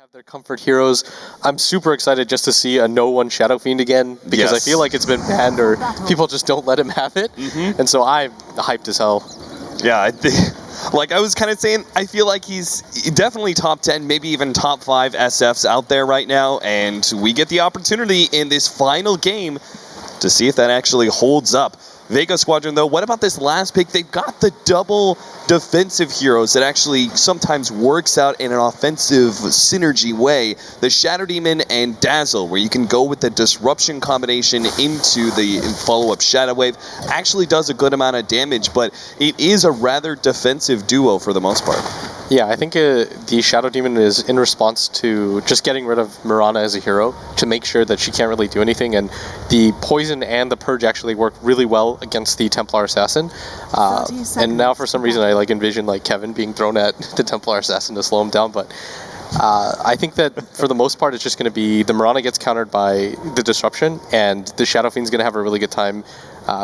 have their comfort heroes. I'm super excited just to see a no-one Shadow Fiend again, because I feel like it's been banned or people just don't let him have it. And so I'm hyped as hell. Yeah, I think, like I was kind of saying, I feel like he's definitely top 10, maybe even top 5 SFs out there right now, and we get the opportunity in this final game to see if that actually holds up. Vega Squadron, though, what about this last pick? They've got the double defensive heroes that actually sometimes works out in an offensive synergy way. The Shadow Demon and Dazzle, where you can go with the Disruption combination into the follow-up Shadow Wave, actually does a good amount of damage, but it is a rather defensive duo for the most part. Yeah, I think the Shadow Demon is in response to just getting rid of Mirana as a hero to make sure that she can't really do anything, and the Poison and the Purge actually work really well against the Templar Assassin. And now for some reason I envision Kevin being thrown at the Templar Assassin to slow him down, but I think that for the most part it's just going to be the Mirana gets countered by the Disruption, and the Shadow Fiend's going to have a really good time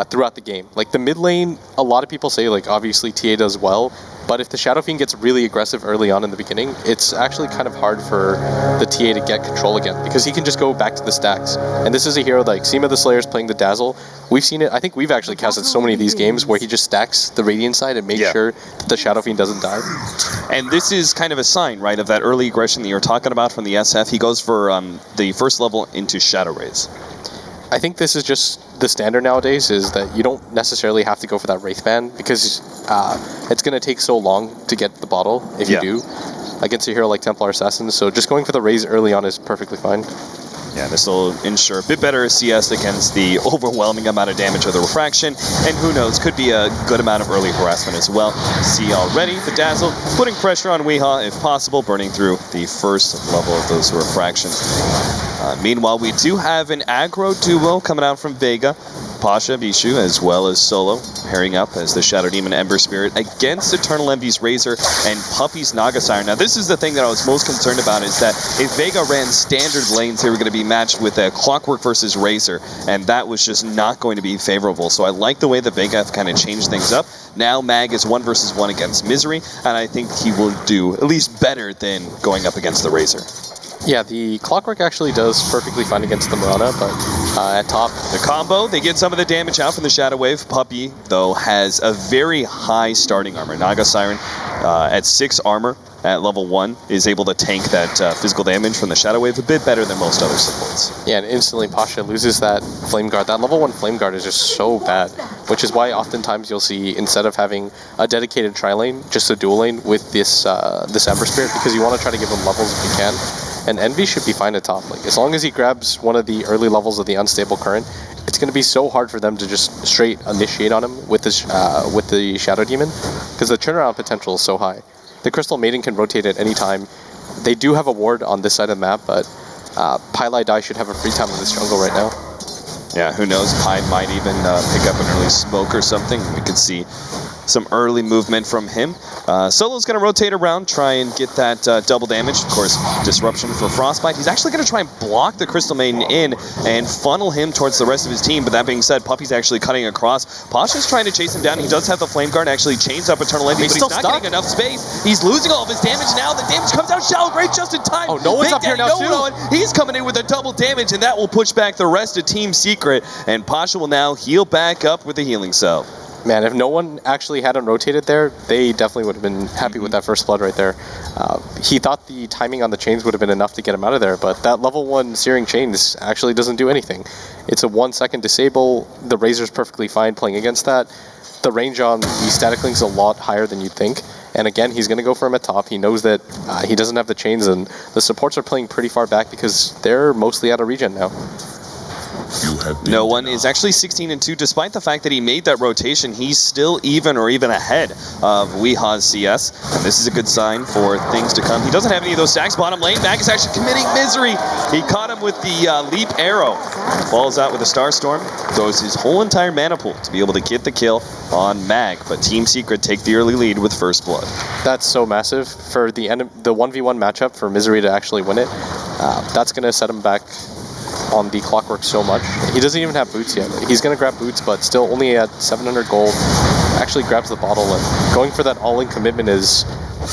throughout the game. Like the mid lane, a lot of people say obviously TA does well, but if the Shadow Fiend gets really aggressive early on in the beginning, it's actually kind of hard for the TA to get control again, because he can just go back to the stacks. And this is a hero like Seema the Slayer's playing the Dazzle. We've seen it, I think we've actually casted so many of these games where he just stacks the Radiant side and makes sure that the Shadow Fiend doesn't die. And this is kind of a sign, right, of that early aggression that you're talking about from the SF. He goes for the first level into Shadow Rays. I think this is just the standard nowadays, is that you don't necessarily have to go for that Wraith ban, because it's going to take so long to get the bottle if you do against a hero like Templar Assassin. So just going for the Rays early on is perfectly fine. Yeah, this will ensure a bit better CS against the overwhelming amount of damage of the Refraction, and who knows, could be a good amount of early harassment as well. See already the Dazzle putting pressure on Weehaw if possible, burning through the first level of those Refractions. Meanwhile, we do have an aggro duo coming out from Vega. Pasha, Bishu, as well as Solo, pairing up as the Shadow Demon Ember Spirit against Eternal Envy's Razor and Puppy's Naga Siren. Now, this is the thing that I was most concerned about, is that if Vega ran standard lanes, they were going to be matched with a Clockwork versus Razor, and that was just not going to be favorable. So I like the way that Vega have kind of changed things up. Now Mag is 1 versus 1 against Misery, and I think he will do at least better than going up against the Razor. Yeah, the Clockwork actually does perfectly fine against the Mirana, but at top... The combo, they get some of the damage out from the Shadow Wave. Puppy, though, has a very high starting armor. Naga Siren, at 6 armor at level 1, is able to tank that physical damage from the Shadow Wave a bit better than most other supports. Yeah, and instantly Pasha loses that Flame Guard. That level 1 Flame Guard is just so bad, which is why oftentimes you'll see, instead of having a dedicated tri-lane, just a dual lane with this Ember Spirit, because you want to try to give him levels if you can. And Envy should be fine at top. As long as he grabs one of the early levels of the Unstable Current, it's going to be so hard for them to just straight initiate on him with this with the Shadow Demon, because the turnaround potential is so high. The Crystal Maiden can rotate at any time. They do have a ward on this side of the map, but Pylai Dai should have a free time in this jungle right now. Yeah, who knows? Pi might even pick up an early smoke or something. We could see some early movement from him. Solo's going to rotate around, try and get that double damage. Of course, Disruption for Frostbite. He's actually going to try and block the Crystal Maiden in and funnel him towards the rest of his team. But that being said, Puppy's actually cutting across. Pasha's trying to chase him down. He does have the Flame Guard, actually chains up Eternal Envy, but he's not getting enough space. He's losing all of his damage now. The damage comes out Shallow Grave just in time. Oh, no one's up here now too. He's coming in with a double damage, and that will push back the rest of Team Secret. And Pasha will now heal back up with the Healing Cell. Man, if no one actually hadn't rotated there, they definitely would have been happy with that first blood right there. He thought the timing on the chains would have been enough to get him out of there, but that level 1 Searing Chains actually doesn't do anything. It's a 1-second disable. The Razor's perfectly fine playing against that. The range on the Static Link's a lot higher than you'd think. And again, he's going to go for him at top. He knows that he doesn't have the chains, and the supports are playing pretty far back because they're mostly out of regen now. No one is actually 16-2, despite the fact that he made that rotation. He's still even or even ahead of Weehaw's CS, and this is a good sign for things to come. He doesn't have any of those stacks. Bottom lane, Mag is actually committing misery. He caught him with the leap arrow. Falls out with a Star Storm, throws his whole entire mana pool to be able to get the kill on Mag, but Team Secret take the early lead with first blood. That's so massive for the 1v1 matchup for Misery to actually win it. That's going to set him back on the Clockwork so much. He doesn't even have boots yet. He's going to grab boots, but still only at 700 gold. Actually grabs the bottle, and going for that all-in commitment is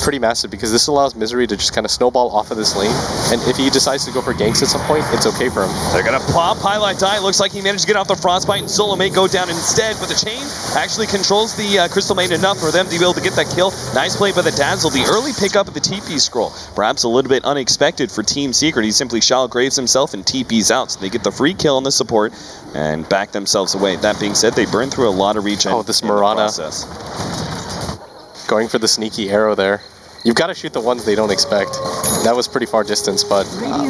pretty massive because this allows Misery to just kind of snowball off of this lane. And if he decides to go for ganks at some point, it's okay for him. They're going to pop Highlight Die. Looks like he managed to get off the Frostbite, and Solo may go down instead, but the chain actually controls the Crystal Main enough for them to be able to get that kill. Nice play by the Dazzle. The early pickup of the TP scroll, perhaps a little bit unexpected for Team Secret. He simply shallow graves himself and TP's out, so they get the free kill on the support and back themselves away. That being said, they burn through a lot of regen. Oh, this Mirana going for the sneaky arrow there. You've got to shoot the ones they don't expect. That was pretty far distance, but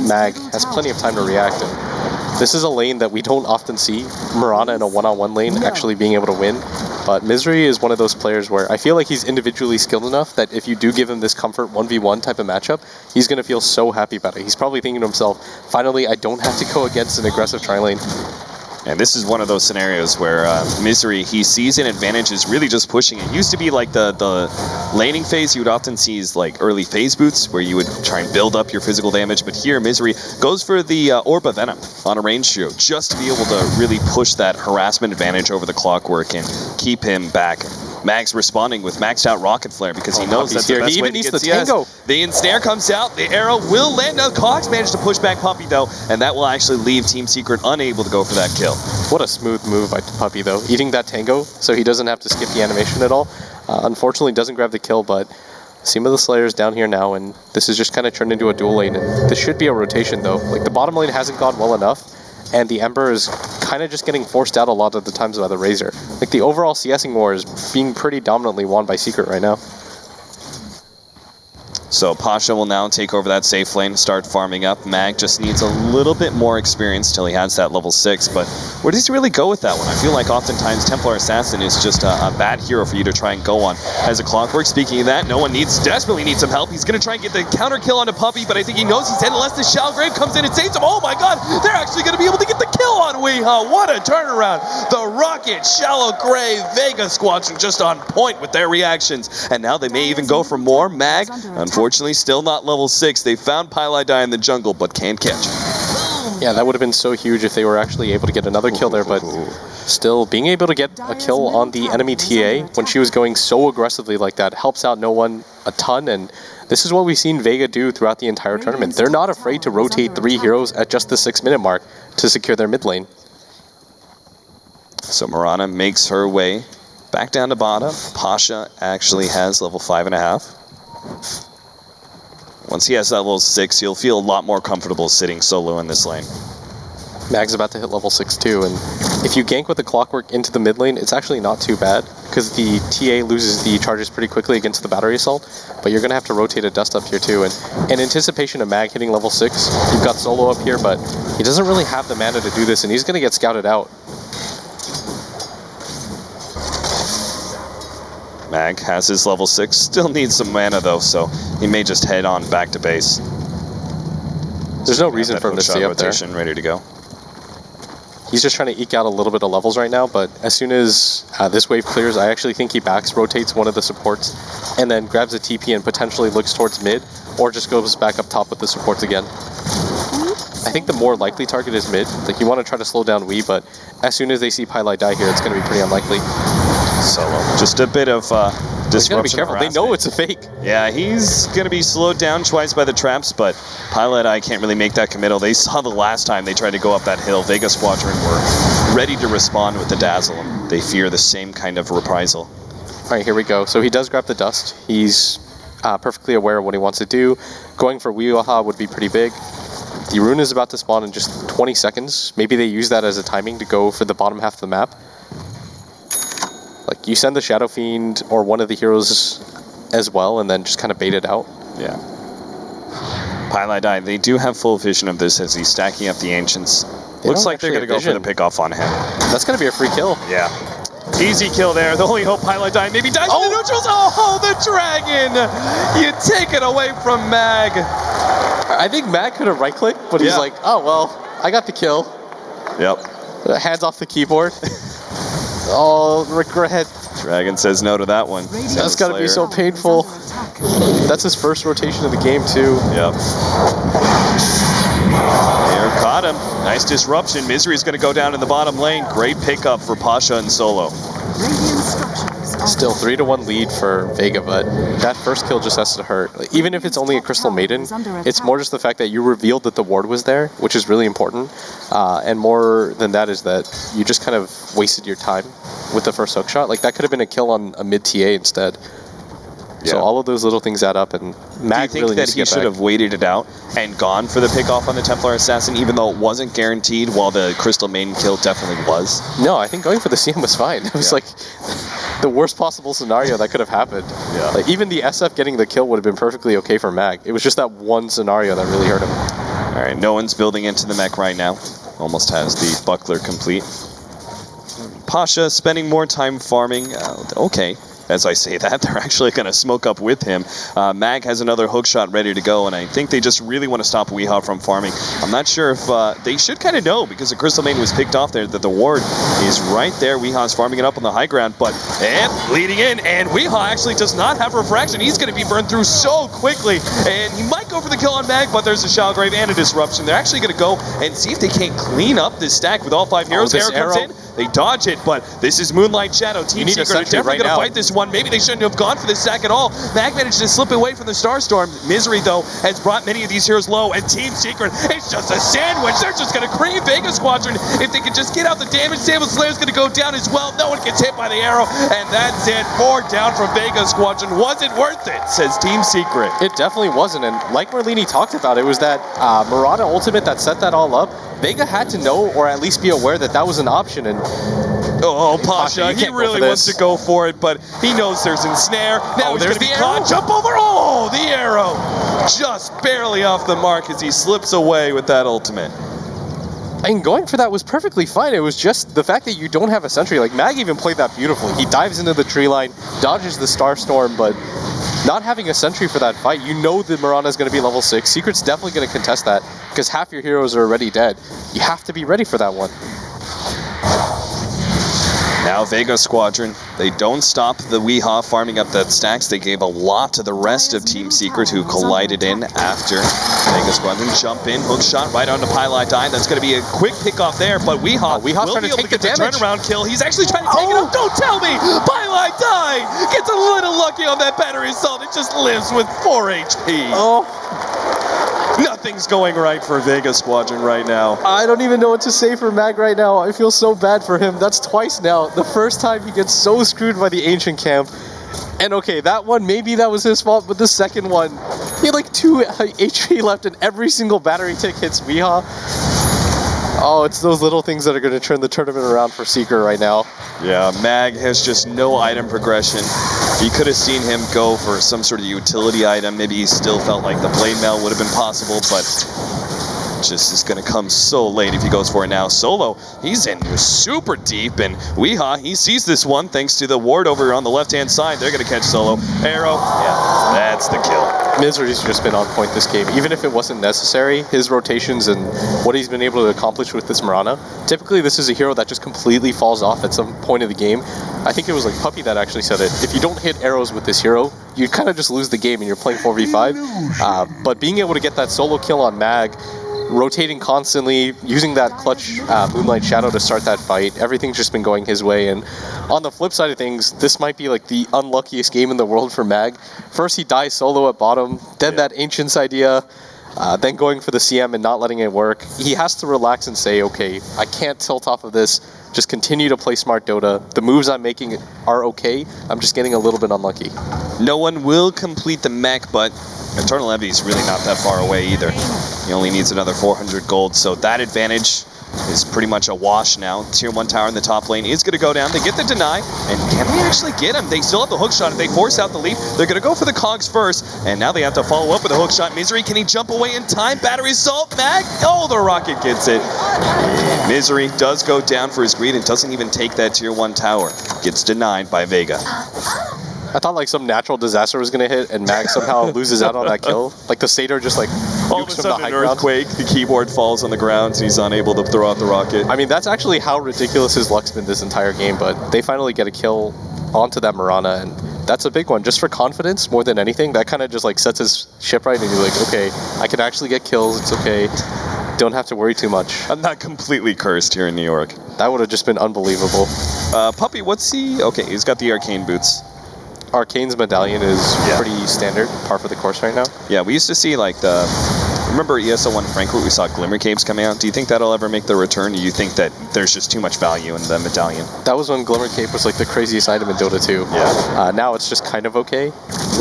Mag has plenty of time to react. And this is a lane that we don't often see Mirana in a one-on-one lane actually being able to win. But Misery is one of those players where I feel like he's individually skilled enough that if you do give him this comfort 1v1 type of matchup, he's going to feel so happy about it. He's probably thinking to himself, finally, I don't have to go against an aggressive tri-lane. And this is one of those scenarios where Misery, he sees an advantage is really just pushing. It used to be like the laning phase you would often see is like early phase boots where you would try and build up your physical damage. But here, Misery goes for the Orb of Venom on a range hero just to be able to really push that harassment advantage over the Clockwork and keep him back. Mag's responding with maxed out Rocket Flare because he knows that's the best he way even to needs get the tango. The ensnare comes out, the arrow will land. Now Cox managed to push back Puppey though, and that will actually leave Team Secret unable to go for that kill. What a smooth move by Puppey though, eating that tango so he doesn't have to skip the animation at all. Unfortunately doesn't grab the kill, but Seam of the Slayer is down here now, and this is just kind of turned into a dual lane, and this should be a rotation though. Like the bottom lane hasn't gone well enough, and the Ember is kind of just getting forced out a lot of the times by the Razor. Like the overall CSing war is being pretty dominantly won by Secret right now. So Pasha will now take over that safe lane, start farming up. Mag just needs a little bit more experience till he has that level 6, but where does he really go with that one? I feel like oftentimes Templar Assassin is just a bad hero for you to try and go on. As a Clockwork, speaking of that, no one desperately needs some help. He's going to try and get the counter kill onto Puppey, but I think he knows he's dead unless the Shalgrave comes in and saves him. Oh my god, they're actually going to be able to get the kill on Weeha. What a turnaround. The Rocket, Shallow Grave, Vega squadron just on point with their reactions. And now they may even go for more. Mag, unfortunately, still not level 6. They found Pylai in the jungle, but can't catch him. Yeah, that would have been so huge if they were actually able to get another kill there, but still, being able to get a kill on the enemy TA when she was going so aggressively like that helps out no one a ton, and this is what we've seen Vega do throughout the entire tournament. They're not afraid to rotate 3 heroes at just the 6-minute mark to secure their mid lane. So Mirana makes her way back down to bottom. Pasha actually has level 5.5. Once he has that level 6, he'll feel a lot more comfortable sitting solo in this lane. Mag's about to hit level 6 too, and if you gank with the Clockwork into the mid lane, it's actually not too bad, because the TA loses the charges pretty quickly against the Battery Assault, but you're going to have to rotate a Dust up here too, and in anticipation of Mag hitting level 6, you've got Solo up here, but he doesn't really have the mana to do this, and he's going to get scouted out. Mag has his level 6, still needs some mana though, so he may just head on back to base. There's no reason for him to stay up there. Ready to go. He's just trying to eke out a little bit of levels right now, but as soon as this wave clears, I actually think he rotates one of the supports, and then grabs a TP and potentially looks towards mid, or just goes back up top with the supports again. I think the more likely target is mid. Like, you want to try to slow down Wii, but as soon as they see Pylai die here, it's going to be pretty unlikely. Solo. Just a bit of disruption. Gotta be careful. They know it's a fake. Yeah, he's going to be slowed down twice by the traps, but Pylai can't really make that committal. They saw the last time they tried to go up that hill. Vega Squadron were ready to respond with the Dazzle, and they fear the same kind of reprisal. All right, here we go. So he does grab the Dust. He's perfectly aware of what he wants to do. Going for Weeha would be pretty big. The rune is about to spawn in just 20 seconds. Maybe they use that as a timing to go for the bottom half of the map. Like, you send the Shadow Fiend or one of the heroes as well, and then just kind of bait it out. Yeah. Pylai, they do have full vision of this as he's stacking up the Ancients. Looks like they're going to go for the pickoff on him. That's going to be a free kill. Yeah. Easy kill there. The only hope Pylai maybe dies in the neutrals. Oh, the dragon! You take it away from Mag. I think Mag could have right-clicked, but he's like, oh, well, I got the kill. Yep. Hands off the keyboard. Oh, regret. Dragon says no to that one. That's got to be so painful. That's his first rotation of the game, too. Yep. There, caught him. Nice disruption. Misery's going to go down in the bottom lane. Great pickup for Pasha and Solo. Still 3-1 lead for Vega, but that first kill just has to hurt. Like, even if it's only a Crystal Maiden, it's more just the fact that you revealed that the ward was there, which is really important. And more than that is that you just kind of wasted your time with the first hookshot. Like, that could have been a kill on a mid TA instead. Yeah. So all of those little things add up, and Mag Do you think really that needs to he get should back. have waited it out and gone for the pick-off on the Templar Assassin, even though it wasn't guaranteed, while the Crystal Maiden kill definitely was? No, I think going for the CM was fine. It was like the worst possible scenario that could have happened. Yeah. Like, even the SF getting the kill would have been perfectly okay for Mag. It was just that one scenario that really hurt him. All right, no one's building into the mech right now. Almost has the buckler complete. Pasha spending more time farming. Okay. As I say that, they're actually going to smoke up with him. Mag has another hookshot ready to go, and I think they just really want to stop Weehaw from farming. I'm not sure if they should kind of know, because the Crystal Maiden was picked off there, that the ward is right there. Weehaw's farming it up on the high ground, but leading in, and Weehaw actually does not have refraction. He's going to be burned through so quickly, and he might go for the kill on Mag, but there's a Shao Grave and a disruption. They're actually going to go and see if they can't clean up this stack with all 5 heroes. This Arrow comes in. They dodge it, but this is Moonlight Shadow. Team need a Secret are sentry definitely right going to now. fight this one. Maybe they shouldn't have gone for this sack at all. Mag managed to slip away from the Starstorm. Misery, though, has brought many of these heroes low, and Team Secret, it's just a sandwich. They're just going to cream Vega Squadron. If they can just get out the damage, Sable Slayer's going to go down as well. No one gets hit by the arrow, and that's it. 4 down from Vega Squadron. Was it worth it, says Team Secret. It definitely wasn't, and like Merlini talked about, it was that Murata ultimate that set that all up. Vega had to know, or at least be aware, that that was an option, and Oh, Pasha, Pasha, you he can't go really for wants this. to go for it, but he knows there's ensnare. Now he's there's going to be the caught. arrow. Jump over. Oh, the arrow. Just barely off the mark as he slips away with that ultimate. And going for that was perfectly fine. It was just the fact that you don't have a sentry. Like, Mag even played that beautifully. He dives into the tree line, dodges the Starstorm, but not having a sentry for that fight, you know the Mirana is going to be level 6. Secret's definitely going to contest that, because half your heroes are already dead. You have to be ready for that one. Now Vega Squadron, they don't stop the Weehaw farming up that stacks. They gave a lot to the rest of Team Secret, who collided in after Vega Squadron. Jump in, hook shot right onto Pylite Die. That's going to be a quick pick off there, but Weehaw will trying be to able to take get the the damage. turnaround kill. He's actually trying to take it up. Don't tell me! Pylite Die gets a little lucky on that battery assault. It just lives with 4 HP. Oh, Nothing's going right for Vega Squadron right now. I don't even know what to say for Mag right now. I feel so bad for him. That's twice now. The first time he gets so screwed by the Ancient Camp. And okay, that one, maybe that was his fault, but the second one, he had like 2 HP left and every single battery tick hits Weehaw. Oh, it's those little things that are going to turn the tournament around for Seeker right now. Yeah, Mag has just no item progression. You could have seen him go for some sort of utility item. Maybe he still felt like the blade mail would have been possible, but just is going to come so late if he goes for it now. Solo, he's in super deep, and Weehaw, he sees this one thanks to the ward over on the left-hand side. They're going to catch Solo. Arrow, yeah, that's the kill. Misery's just been on point this game. Even if it wasn't necessary, his rotations and what he's been able to accomplish with this Mirana, typically this is a hero that just completely falls off at some point of the game. I think it was like Puppy that actually said it. If you don't hit arrows with this hero, you kind of just lose the game and you're playing 4v5. But being able to get that solo kill on Mag, rotating constantly, using that clutch Moonlight Shadow to start that fight, everything's just been going his way. And on the flip side of things, this might be like the unluckiest game in the world for Mag. First he dies solo at bottom, then that Ancients idea, then going for the CM and not letting it work. He has to relax and say, okay, I can't tilt off of this, just continue to play smart Dota. The moves I'm making are okay, I'm just getting a little bit unlucky. No one will complete the mech, but Eternal Envy is really not that far away either. He only needs another 400 gold, so that advantage is pretty much a wash now. Tier 1 tower in the top lane is going to go down. They get the deny, and can they actually get him? They still have the hook shot. If they force out the leap, they're going to go for the cogs first, and now they have to follow up with a hook shot. Misery, can he jump away in time? Battery assault, Mag? Oh, the rocket gets it. Misery does go down for his greed and doesn't even take that tier 1 tower. Gets denied by Vega. I thought like some natural disaster was going to hit and Mag somehow loses out on that kill. Like the Satyr just like All of a nukes him to sudden, high an ground. earthquake, the keyboard falls on the ground, and he's unable to throw out the rocket. I mean, that's actually how ridiculous his luck's been this entire game, but they finally get a kill onto that Mirana, and that's a big one. Just for confidence, more than anything, that kind of just like sets his ship right, and you're like, okay, I can actually get kills, it's okay. don't have to worry too much. I'm not completely cursed here in New York. That would have just been unbelievable. Puppy, what's he? Okay, he's got the arcane boots. Arcane's medallion is pretty standard, par for the course right now. Yeah, we used to see like the... Remember ESL 1 Frankfurt, we saw Glimmer Caves coming out. Do you think that'll ever make the return? Or do you think that there's just too much value in the medallion? That was when Glimmer Cape was like the craziest item in Dota 2. Yeah. Now it's just kind of okay.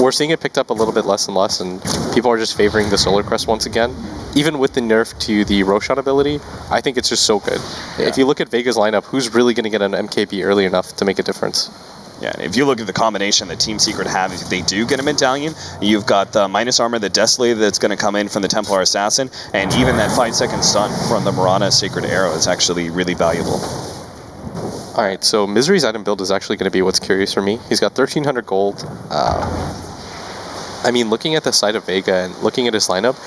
We're seeing it picked up a little bit less and less, and people are just favoring the Solar Crest once again. Even with the nerf to the Roshan ability, I think it's just so good. Yeah. If you look at Vega's lineup, who's really going to get an MKB early enough to make a difference? Yeah, and if you look at the combination that Team Secret have, if they do get a medallion, you've got the minus armor, the Desolator that's going to come in from the Templar Assassin, and even that 5-second stun from the Mirana Sacred Arrow is actually really valuable. Alright, so Misery's item build is actually going to be what's curious for me. He's got 1,300 gold. I mean, looking at the side of Vega and looking at his lineup,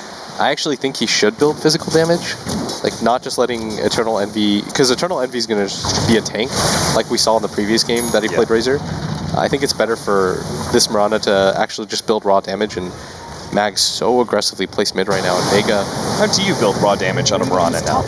I actually think he should build physical damage. Like, not just letting Eternal Envy... Because Eternal Envy is going to be a tank, like we saw in the previous game that he played Razor. I think it's better for this Mirana to actually just build raw damage, and Mag's so aggressively placed mid right now, and Vega... How do you build raw damage on a Mirana now?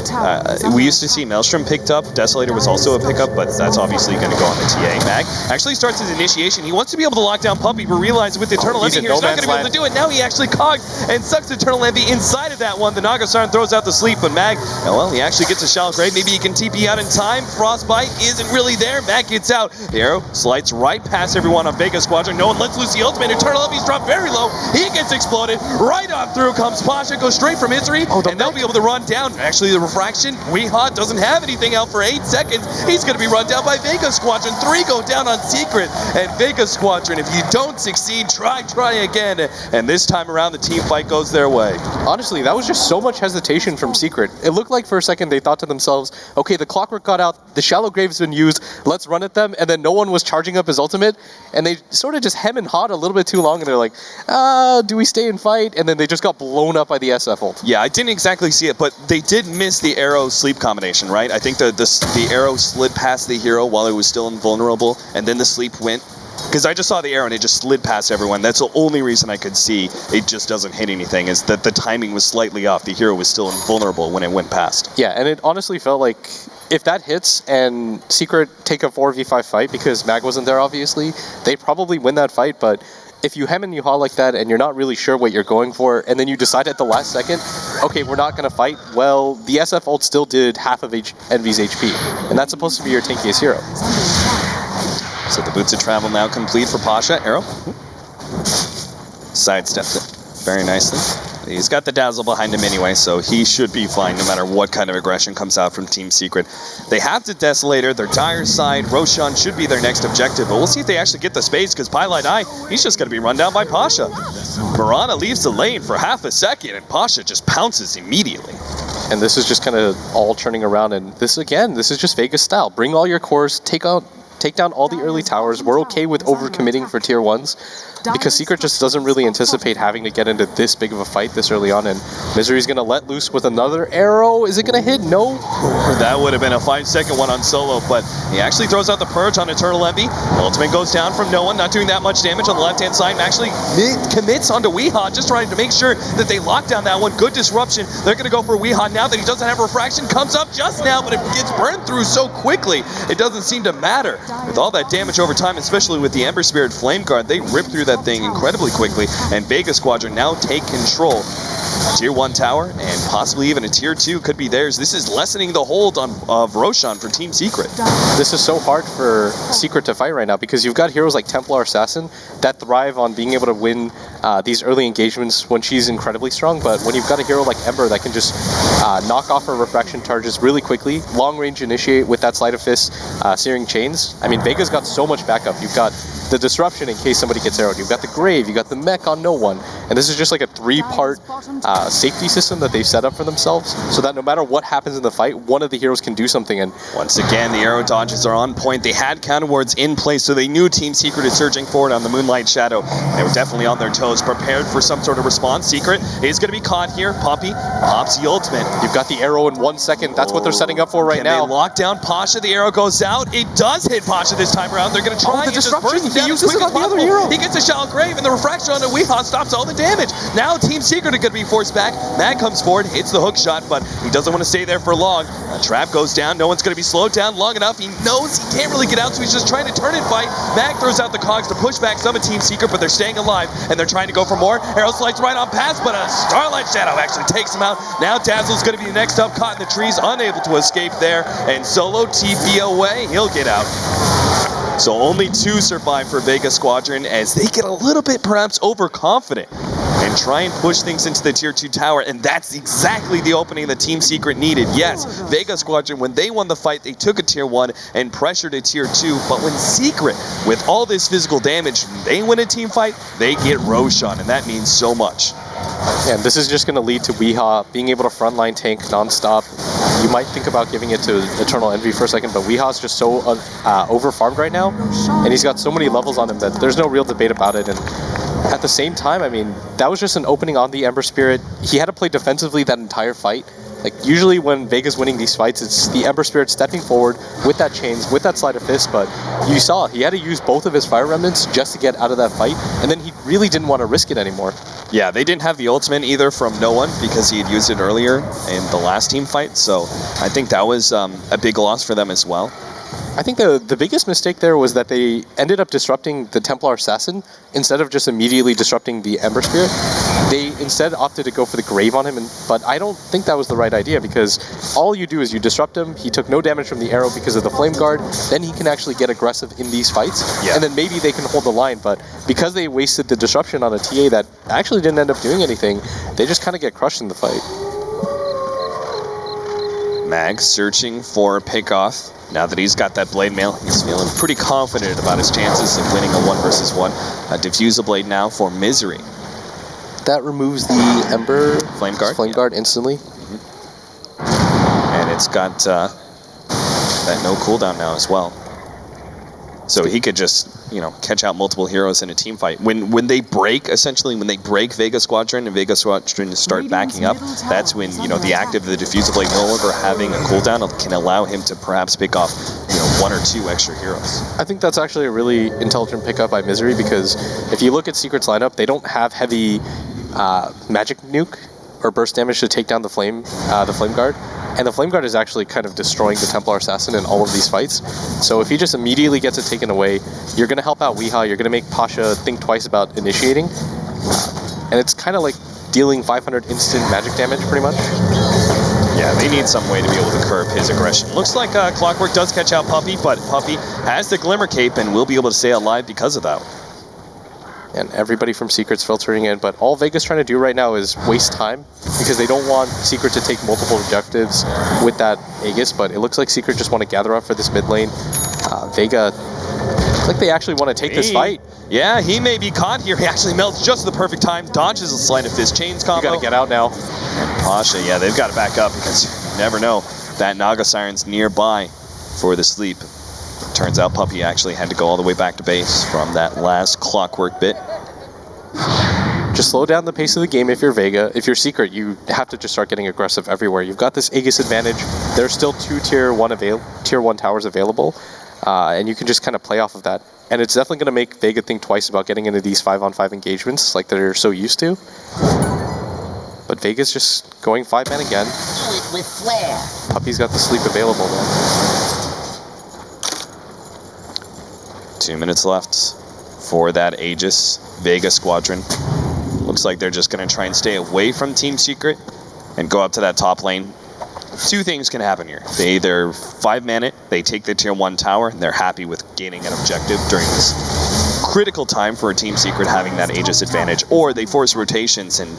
We used to see Maelstrom picked up, Desolator was also a pickup, but that's obviously going to go on the TA. Mag actually starts his initiation. He wants to be able to lock down Puppy, but realizes with the Eternal Envy here, he's not going to be able to do it. Now he actually cogs and sucks Eternal Envy inside of that one. The Nagasarn throws out the sleep, but Mag, well, he actually gets a shallow grave. Maybe he can TP out in time. Frostbite isn't really there. Mag gets out. The arrow slides right past everyone on Vega Squadron. No one lets loose the ultimate. Eternal Envy's dropped very low. He gets exploded. Right on through comes Pasha, goes straight for Misery, and they'll be able to run down. Actually, the refraction, Weehawk doesn't have anything out for 8 seconds. He's going to be run down by Vega Squadron. 3 go down on Secret, and Vega Squadron, if you don't succeed, try again. And this time around, the team fight goes their way. Honestly, that was just so much hesitation from Secret. It looked like for a second they thought to themselves, okay, the Clockwork got out, the Shallow Grave's been used, let's run at them, and then no one was charging up his ultimate, and they sort of just hem and hawed a little bit too long, and they're like, do we stay and fight? And then they just got blown up by the SF ult. Yeah, I didn't exactly see it, but they did miss the arrow sleep combination, right? I think the arrow slid past the hero while it was still invulnerable, and then the sleep went. Because I just saw the arrow and it just slid past everyone. That's the only reason I could see it just doesn't hit anything, is that the timing was slightly off. The hero was still invulnerable when it went past. Yeah, and it honestly felt like if that hits and Secret take a 4v5 fight, because Mag wasn't there obviously, they probably win that fight, but if you hem and you haw like that and you're not really sure what you're going for, and then you decide at the last second, okay, we're not going to fight, well, the SF ult still did half of Envy's HP, and that's supposed to be your tankiest hero. So the boots of travel now complete for Pasha. Arrow. Sidestepped it very nicely. He's got the dazzle behind him anyway, so he should be fine no matter what kind of aggression comes out from Team Secret. They have the Desolator, their dire side. Roshan should be their next objective, but we'll see if they actually get the space, because Pylite Eye, he's just going to be run down by Pasha. Mirana leaves the lane for half a second, and Pasha just pounces immediately. And this is just kind of all turning around, and this is just Vegas style. Bring all your cores, take down all the early towers. We're okay with overcommitting for tier 1s. Because Secret just doesn't really anticipate having to get into this big of a fight this early on, and Misery's going to let loose with another arrow. Is it going to hit? No. That would have been a 5-second one on Solo, but he actually throws out the Purge on Eternal Envy. Ultimate goes down from no one, not doing that much damage on the left-hand side, and actually commits onto Weehawk, just trying to make sure that they lock down that one. Good disruption. They're going to go for Weehawk now that he doesn't have refraction. Comes up just now, but it gets burned through so quickly, it doesn't seem to matter. With all that damage over time, especially with the Ember Spirit Flame Guard, they rip through that thing incredibly quickly, and Vega Squadron now take control. Tier 1 tower, and possibly even a Tier 2 could be theirs. This is lessening the hold of Roshan for Team Secret. This is so hard for Secret to fight right now, because you've got heroes like Templar Assassin that thrive on being able to win these early engagements when she's incredibly strong, but when you've got a hero like Ember that can just knock off her refraction charges really quickly, long range initiate with that Sleight of Fist, Searing Chains, I mean, Vega's got so much backup. You've got the disruption in case somebody gets arrowed, you've got the grave, you've got the mech on no one, and this is just like a 3-part safety system that they've set up for themselves, so that no matter what happens in the fight, one of the heroes can do something. And once again, the arrow dodges are on point. They had counter wards in place, so they knew Team Secret is surging forward on the Moonlight Shadow. They were definitely on their toes, prepared for some sort of response. Secret is going to be caught here. Puppy pops the ultimate. You've got the arrow in 1 second. That's what they're setting up for right now. They lock down Pasha. The arrow goes out. It does hit Pasha this time around. They're going to try the disruption. He uses it on the other hero. He gets a Shallow Grave, and the refraction onto Weehawk stops all the damage. Now Team Secret are going to be forced forced back. Mag comes forward, hits the hook shot, but he doesn't want to stay there for long. A trap goes down. No one's going to be slowed down long enough. He knows he can't really get out, so he's just trying to turn and fight. Mag throws out the cogs to push back some of Team Secret, but they're staying alive, and they're trying to go for more. Arrow slides right on past, but a Starlight Shadow actually takes him out. Now Dazzle's going to be the next up, caught in the trees, unable to escape there, and solo TP away. He'll get out. So only 2 survive for Vega Squadron as they get a little bit perhaps overconfident and try and push things into the tier 2 tower, and that's exactly the opening that Team Secret needed. Yes, Vega Squadron, when they won the fight, they took a tier 1 and pressured a tier 2, but when Secret, with all this physical damage, they win a team fight, they get Roshan, and that means so much. And this is just going to lead to Weehaw being able to frontline tank nonstop. You might think about giving it to Eternal Envy for a second, but Weehaw's just so over-farmed right now, and he's got so many levels on him that there's no real debate about it. And at the same time, I mean, that was just an opening on the Ember Spirit. He had to play defensively that entire fight. Like, usually when Vega's winning these fights, it's the Ember Spirit stepping forward with that chains, with that sleight of fist, but you saw he had to use both of his fire remnants just to get out of that fight, and then he really didn't want to risk it anymore. Yeah, they didn't have the ultimate either from no one because he had used it earlier in the last team fight, so I think that was a big loss for them as well. I think the biggest mistake there was that they ended up disrupting the Templar Assassin instead of just immediately disrupting the Ember Spirit. They instead opted to go for the Grave on him, but I don't think that was the right idea because all you do is you disrupt him, he took no damage from the arrow because of the Flame Guard, then he can actually get aggressive in these fights, and then maybe they can hold the line, but because they wasted the disruption on a TA that actually didn't end up doing anything, they just kind of get crushed in the fight. Mag searching for a pickoff. Now that he's got that Blade Mail, he's feeling pretty confident about his chances of winning a 1 versus 1. Diffuse a Blade now for Misery. That removes the Ember Flame Guard instantly. And it's got that no cooldown now as well. So he could just, you know, catch out multiple heroes in a team fight. When they break, essentially, when they break Vega Squadron and Vega Squadron start backing up, that's when, you know, the active, the Diffuse Blade no longer having a cooldown can allow him to perhaps pick off, you know, 1 or 2 extra heroes. I think that's actually a really intelligent pickup by Misery because if you look at Secret's lineup, they don't have heavy magic nuke or burst damage to take down the Flame Guard. And the Flame Guard is actually kind of destroying the Templar Assassin in all of these fights. So if he just immediately gets it taken away, you're going to help out Weehaw, you're going to make Pasha think twice about initiating. And it's kind of like dealing 500 instant magic damage, pretty much. Yeah, they need some way to be able to curb his aggression. Looks like Clockwork does catch out Puppey, but Puppey has the Glimmer Cape and will be able to stay alive because of that. And everybody from Secret's filtering in, but all Vega's trying to do right now is waste time because they don't want Secret to take multiple objectives with that Aegis, but it looks like Secret just want to gather up for this mid lane. Vega, looks like they actually want to take this fight. Yeah, he may be caught here. He actually melts just at the perfect time, dodges a sleight of fist chains combo. You gotta get out now. And Pasha, yeah, they've got to back up because you never know. That Naga Siren's nearby for the sleep. Turns out Puppey actually had to go all the way back to base from that last Clockwork bit. Just slow down the pace of the game if you're Vega. If you're Secret, you have to just start getting aggressive everywhere. You've got this Aegis advantage. There's still 2 tier 1 towers available, and you can just kind of play off of that. And it's definitely going to make Vega think twice about getting into these 5-on-5 engagements like they're so used to. But Vega's just going 5-man again. With flair. Puppey's got the sleep available though. 2 minutes left for that Aegis Vega Squadron. Looks like they're just going to try and stay away from Team Secret and go up to that top lane. 2 things can happen here. They either 5-man it, they take the tier 1 tower, and they're happy with gaining an objective during this critical time for a Team Secret having that Aegis advantage, or they force rotations and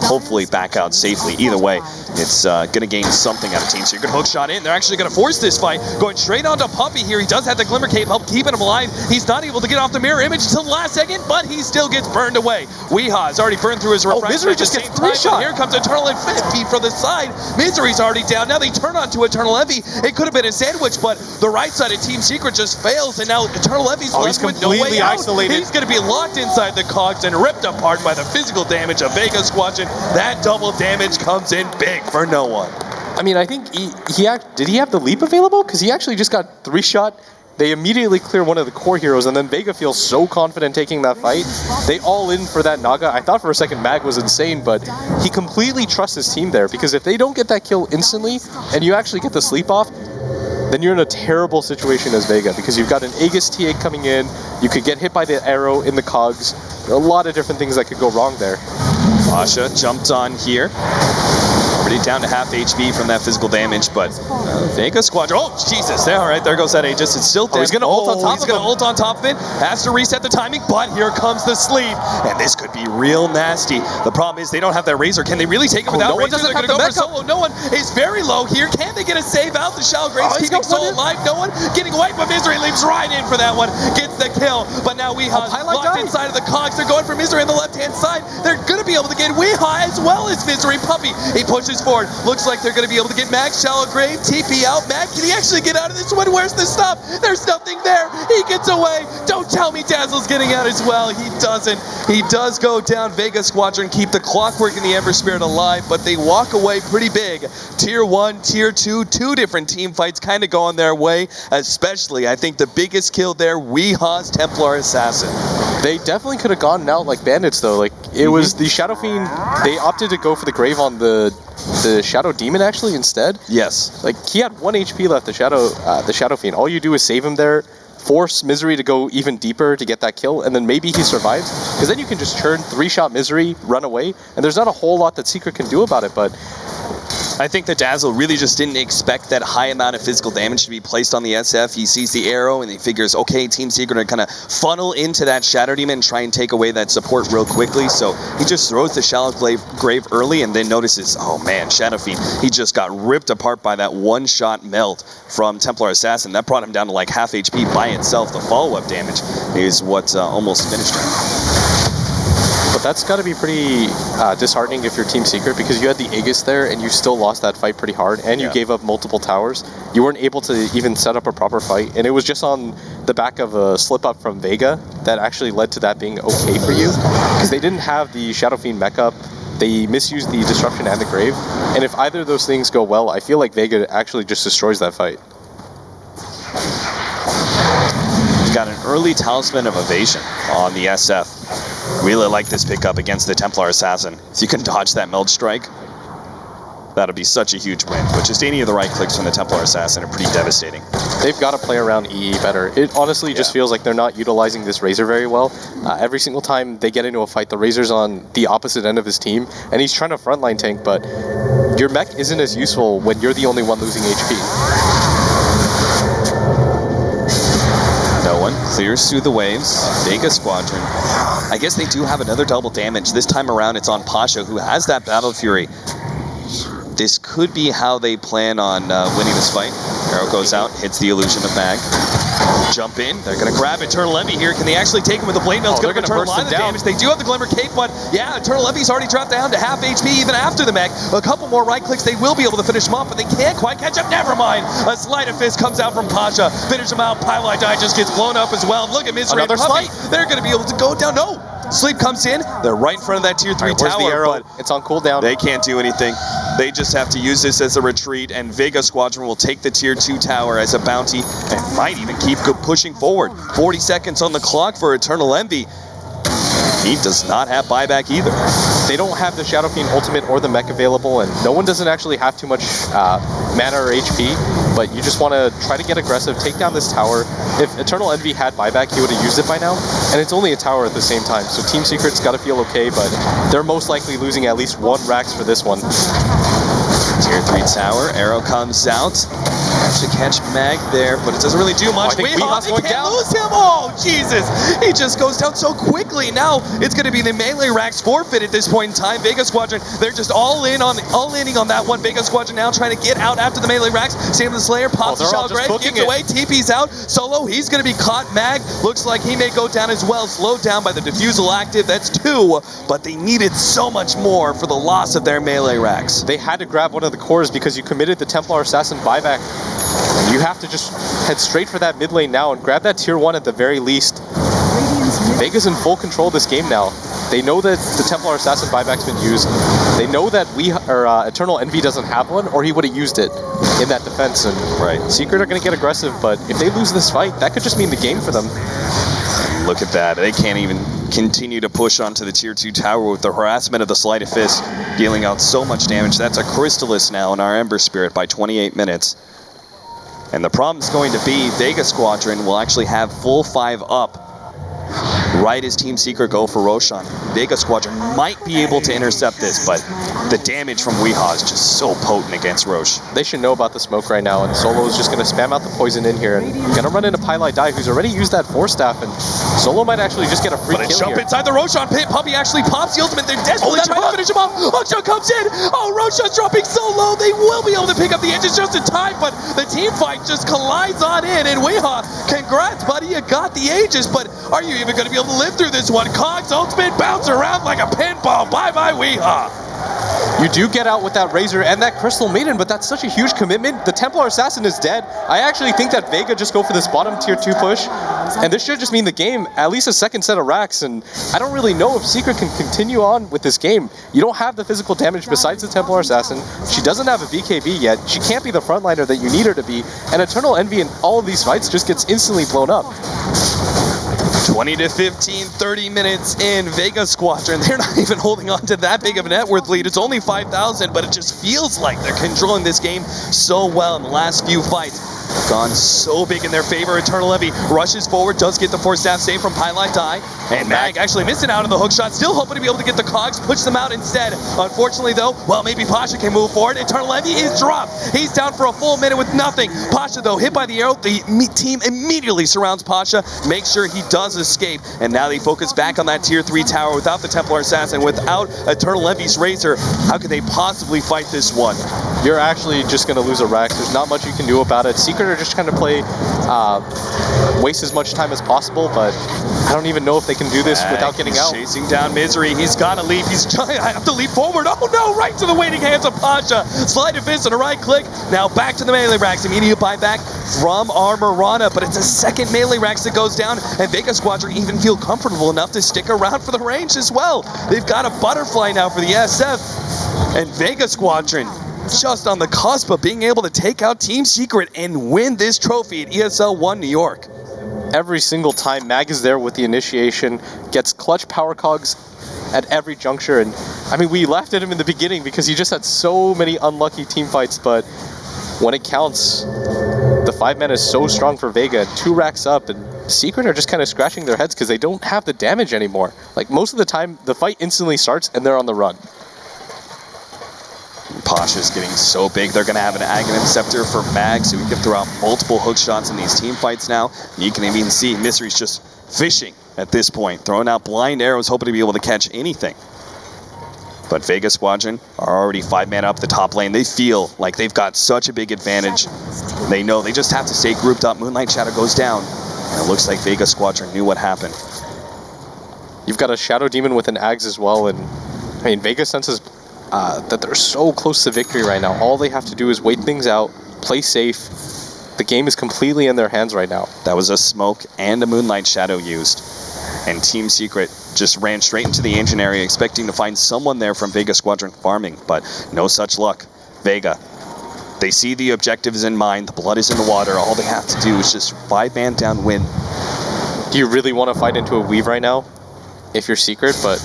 hopefully back out safely. Either way, it's going to gain something out of Team Secret. Hook shot in. They're actually going to force this fight. Going straight onto Puppey here. He does have the Glimmer Cape help keeping him alive. He's not able to get off the mirror image until the last second, but he still gets burned away. Weehaw has already burned through his refraction. Misery just gets 3-shot. Here comes Eternal Envy from the side. Misery's already down. Now they turn onto Eternal Envy. It could have been a sandwich, but the right side of Team Secret just fails, and now Eternal Envy's left with no way out. Isolated. He's going to be locked inside the cogs and ripped apart by the physical damage of Vega Squadron. That double damage comes in big for no one. I mean, I think did he have the leap available? Because he actually just got 3-shot They immediately clear one of the core heroes, and then Vega feels so confident taking that fight. They all in for that Naga. I thought for a second Mag was insane, but he completely trusts his team there, because if they don't get that kill instantly, and you actually get the sleep off, then you're in a terrible situation as Vega, because you've got an Aegis T8 coming in, you could get hit by the arrow in the cogs, a lot of different things that could go wrong there. Pasha jumped on here. Already down to half HP from that physical damage, but Vega Squadron. Oh, Jesus. There, all right, there goes that Aegis. It's still dead. He's going to ult on top of it. He's going to ult on top of it. Has to reset the timing, but here comes the sleep. And this could be real nasty. The problem is they don't have that Razor. Can they really take it without Razor? They're going to go for solo. No one is very low here. Can they get a save out? The Shallow Graves keeping Soul alive. No one getting away, but Misery leaps right in for that one. Gets the kill. But now Weeha's locked inside of the cogs. They're going for Misery on the left-hand side. They're going to be able to get Weeha as well as Misery. Puppy, he pushes forward. Looks like they're going to be able to get Mag. Shallow Grave, TP out. Mag, can he actually get out of this one? Where's the stop? There's nothing there. He gets away. Don't tell me Dazzle's getting out as well. He doesn't. He does go down. Vega Squadron keep the Clockwork and the Ember Spirit alive, but they walk away pretty big. Tier 1, Tier 2, two different team fights kind of going their way, especially, I think, the biggest kill there, Weeha's Templar Assassin. They definitely could have gone out like bandits, though. Like, it was the Shadow Fiend. They opted to go for the Grave on the Shadow Demon, actually, instead. Yes. Like, he had 1 HP left, the Shadow Fiend. All you do is save him there, force Misery to go even deeper to get that kill, and then maybe he survives. Because then you can just churn 3-shot Misery, run away, and there's not a whole lot that Secret can do about it, but I think that Dazzle really just didn't expect that high amount of physical damage to be placed on the SF. He sees the arrow and he figures, okay, Team Secret are kind of funnel into that Shadow Demon and try and take away that support real quickly. So he just throws the Shallow Grave early and then notices, oh man, Shadow Fiend, he just got ripped apart by that one-shot melt from Templar Assassin. That brought him down to like half HP by itself. The follow-up damage is what almost finished him. But that's got to be pretty disheartening if you're Team Secret, because you had the Aegis there and you still lost that fight pretty hard, and you gave up multiple towers. You weren't able to even set up a proper fight, and it was just on the back of a slip-up from Vega that actually led to that being okay for you, because they didn't have the Shadow Fiend mech up. They misused the Disruption and the Grave, and if either of those things go well, I feel like Vega actually just destroys that fight. He's got an early Talisman of Evasion on the SF. Really like this pickup against the Templar Assassin. If you can dodge that Meld Strike, that'll be such a huge win. But just any of the right clicks from the Templar Assassin are pretty devastating. They've got to play around EE better. It honestly just feels like they're not utilizing this Razor very well. Every single time they get into a fight, the Razor's on the opposite end of his team, and he's trying to frontline tank, but your mech isn't as useful when you're the only one losing HP. No one clears through the waves. Vega Squadron. I guess they do have another double damage. This time around, it's on Pasha, who has that Battle Fury. This could be how they plan on winning this fight. Arrow goes out, hits the illusion of Mag. Jump in. They're going to grab Eternal Envy here. Can they actually take him with the Blade Mill? It's going to return a lot of the damage. They do have the Glimmer Cape, but yeah, Eternal Envy's already dropped down to half HP even after the mech. A couple more right clicks, they will be able to finish him off, but they can't quite catch up. Never mind. A Sleight of Fist comes out from Pasha. Finish him out. Pylite Die just gets blown up as well. Look at Misery and Puppy. They're going to be able to go down. No! Sleep comes in. They're right in front of that Tier 3 tower. The arrow? It's on cooldown. They can't do anything. They just have to use this as a retreat, and Vega Squadron will take the Tier 2 tower as a bounty and might even keep pushing forward. 40 seconds on the clock for Eternal Envy. He does not have buyback either. They don't have the Shadow Fiend ultimate or the mech available, and no one doesn't actually have too much mana or HP, but you just want to try to get aggressive, take down this tower. If Eternal Envy had buyback, he would have used it by now, and it's only a tower at the same time, so Team Secret's got to feel okay, but they're most likely losing at least 1 Rax for this one. Tier 3 tower, arrow comes out. Actually catch Mag there, but it doesn't really do much. Weeha's going down. Lose him. Oh, Jesus. He just goes down so quickly. Now it's going to be the melee Rax forfeit at this point in time. Vega Squadron, they're just all in on that one. Vega Squadron now trying to get out after the melee Rax. Same with the Slayer, pops the Shallow Grave, gets away, TP's out. Solo, he's going to be caught. Mag looks like he may go down as well. Slowed down by the Diffusal active. That's 2, but they needed so much more for the loss of their melee Rax. They had to grab one of the cores because you committed the Templar Assassin buyback. You have to just head straight for that mid lane now and grab that Tier 1 at the very least. Vega's in full control of this game now. They know that the Templar Assassin buyback's been used. They know that Eternal Envy doesn't have one, or he would have used it in that defense. And Secret are going to get aggressive, but if they lose this fight, that could just mean the game for them. Look at that. They can't even continue to push onto the tier 2 tower with the harassment of the Sleight of Fist, dealing out so much damage. That's a Crystallis now in our Ember Spirit by 28 minutes. And the problem's going to be Vega Squadron will actually have full 5 up right as Team Secret go for Roshan. Vega Squadron might be able to intercept this, but the damage from Weehaw is just so potent against Roche. They should know about the smoke right now, and Solo is just going to spam out the poison in here and going to run into Pylai Dai, who's already used that Force Staff, and Solo might actually just get a free kill jump here. inside the Roshan pit. Puppy actually pops the ultimate. They're desperately trying to finish him off. Hookshot comes in. Oh, Roshan's dropping so low. They will be able to pick up the edges just in time, but the team fight just collides on in, and Weehaw, congrats, buddy. You got the ages, but are you even going to be able to live through this one? Cog's ultimate bounce around like a pinball. Bye-bye, Weehaw. You do get out with that Razor and that Crystal Maiden, but that's such a huge commitment. The Templar Assassin is dead. I actually think that Vega just go for this bottom tier 2 push, and this should just mean the game, at least a second set of racks, and I don't really know if Secret can continue on with this game. You don't have the physical damage besides the Templar Assassin. She doesn't have a BKB yet. She can't be the frontliner that you need her to be, and Eternal Envy in all of these fights just gets instantly blown up. 20 to 15, 30 minutes in. Vega Squadron, they're not even holding on to that big of a net worth lead. It's only 5,000, but it just feels like they're controlling this game so well in the last few fights. Gone so big in their favor. Eternal Envy rushes forward, does get the Force Staff save from Pylai Dai, and Mag actually missing out on the hook shot, still hoping to be able to get the cogs, push them out instead. Unfortunately though, well, maybe Pasha can move forward. Eternal Envy is dropped. He's down for a full minute with nothing. Pasha though, hit by the arrow, the team immediately surrounds Pasha, makes sure he does escape, and now they focus back on that tier 3 tower without the Templar Assassin, without Eternal Envy's Razor. How could they possibly fight this one? You're actually just going to lose a rack. There's not much you can do about it. Secret are just trying to play, waste as much time as possible, but I don't even know if they can do this without getting out. Chasing down Misery. He's got to leap. He's trying. I have to leap forward. Oh no, right to the waiting hands of Pasha. Sleight of Fist and a right click. Now back to the melee racks. Immediate buyback from our Mirana, but it's a second melee racks that goes down, and Vega Squadron even feel comfortable enough to stick around for the range as well. They've got a butterfly now for the SF, and Vega Squadron just on the cusp of being able to take out Team Secret and win this trophy at ESL 1 New York. Every single time, Mag is there with the initiation, gets clutch power cogs at every juncture, and I mean, we laughed at him in the beginning because he just had so many unlucky team fights, but when it counts, the 5-man is so strong for Vega, 2 racks up, and Secret are just kind of scratching their heads because they don't have the damage anymore. Like, most of the time, the fight instantly starts and they're on the run. Pasha's getting so big, they're going to have an Aghanim Scepter for Mag, so he can throw out multiple hook shots in these team fights now. And you can even see Misery's just fishing at this point, throwing out blind arrows, hoping to be able to catch anything. But Vega Squadron are already 5-man up the top lane. They feel like they've got such a big advantage. They know they just have to stay grouped up. Moonlight Shadow goes down, and it looks like Vega Squadron knew what happened. You've got a Shadow Demon with an Ags as well, and I mean, Vega senses that they're so close to victory right now. All they have to do is wait things out, play safe. The game is completely in their hands right now. That was a smoke and a Moonlight Shadow used. And Team Secret just ran straight into the engine area, expecting to find someone there from Vega Squadron farming, but no such luck. Vega, they see the objectives in mind, the blood is in the water, all they have to do is just 5-man down win. Do you really want to fight into a weave right now, if you're Secret? But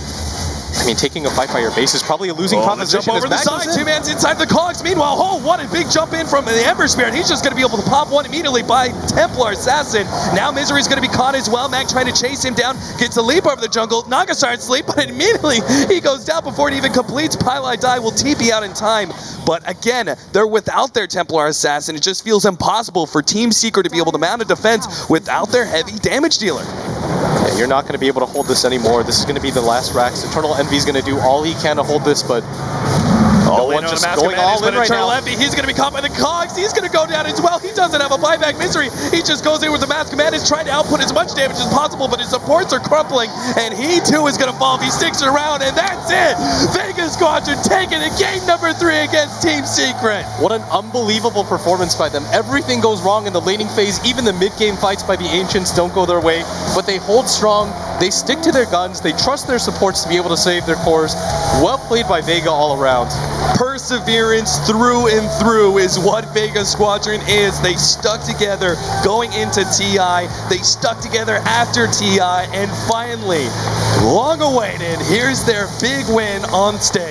I mean, taking a fight by your base is probably a losing proposition. Jump over the side, 2 man's inside the cogs. Meanwhile, oh, what a big jump in from the Ember Spirit. He's just going to be able to pop one immediately by Templar Assassin. Now Misery's going to be caught as well. Mag trying to chase him down, gets a leap over the jungle. Nagasar's sleep, but immediately he goes down before it even completes. Pylai Dai will TP out in time. But again, they're without their Templar Assassin. It just feels impossible for Team Secret to be able to mount a defense without their heavy damage dealer. Yeah, you're not going to be able to hold this anymore. This is going to be the last racks. Eternal Envy's going to do all he can to hold this, but all in just going all in right now. Envy, he's going to be caught by the cogs. He's going to go down as well. He doesn't have a buyback. Misery, he just goes in with the Mask Command, is trying to output as much damage as possible, but his supports are crumpling, and he too is going to fall if he sticks around, and that's it. Vega Squadron taking it, game number 3 against Team Secret. What an unbelievable performance by them. Everything goes wrong in the laning phase. Even the mid-game fights by the Ancients don't go their way, but they hold strong. They stick to their guns. They trust their supports to be able to save their cores. Well played by Vega all around. Perseverance through and through is what Vega Squadron is. They stuck together going into TI. They stuck together after TI. And finally, long awaited, here's their big win on stage.